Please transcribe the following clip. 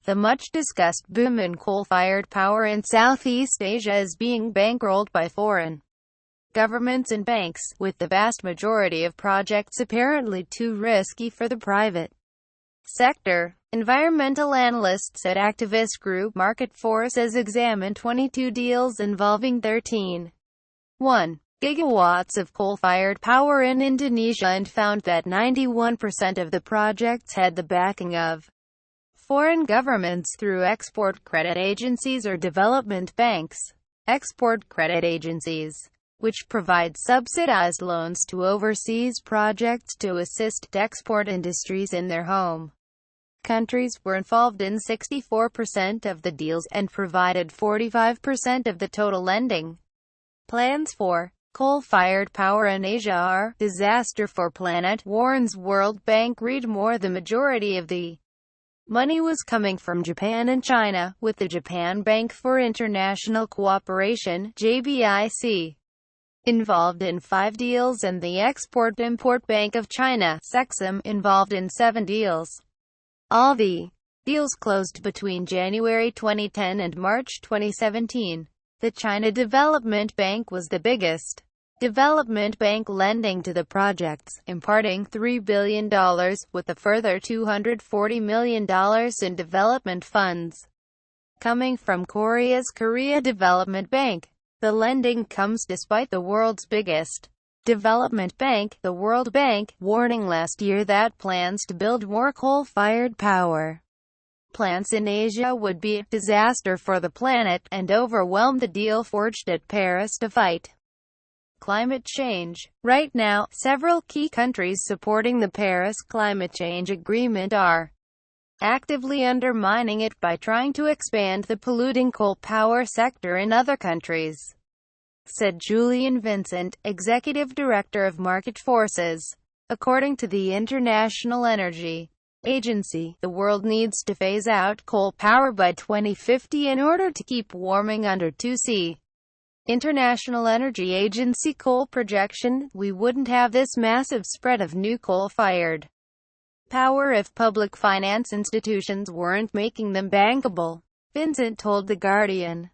The much-discussed boom in coal-fired power in Southeast Asia is being bankrolled by foreign governments and banks, with the vast majority of projects apparently too risky for the private sector. Environmental analysts at activist group Market Force has examined 22 deals involving 13.1 gigawatts of coal-fired power in Indonesia and found that 91% of the projects had the backing of foreign governments through export credit agencies or development banks. Export credit agencies, which provide subsidized loans to overseas projects to assist export industries in their home countries, were involved in 64% of the deals, and provided 45% of the total lending. Plans for coal-fired power in Asia are disaster for planet, warns World Bank. Read more. The majority of the money was coming from Japan and China, with the Japan Bank for International Cooperation (JBIC) involved in 5 deals, and the Export-Import Bank of China (SEXIM) involved in 7 deals. All the deals closed between January 2010 and March 2017. The China Development Bank was the biggest development bank, lending to the projects, imparting $3 billion, with a further $240 million in development funds coming from Korea's Korea Development Bank. The lending comes despite the world's biggest development bank, the World Bank, warning last year that plans to build more coal-fired power plants in Asia would be a disaster for the planet, and overwhelm the deal forged at Paris to fight climate change. Right now, several key countries supporting the Paris Climate Change Agreement are actively undermining it by trying to expand the polluting coal power sector in other countries, said Julian Vincent, executive director of Market Forces. According to the International Energy Agency, the world needs to phase out coal power by 2050 in order to keep warming under 2°C. International Energy Agency coal projection: we wouldn't have this massive spread of new coal-fired power if public finance institutions weren't making them bankable, Vincent told The Guardian.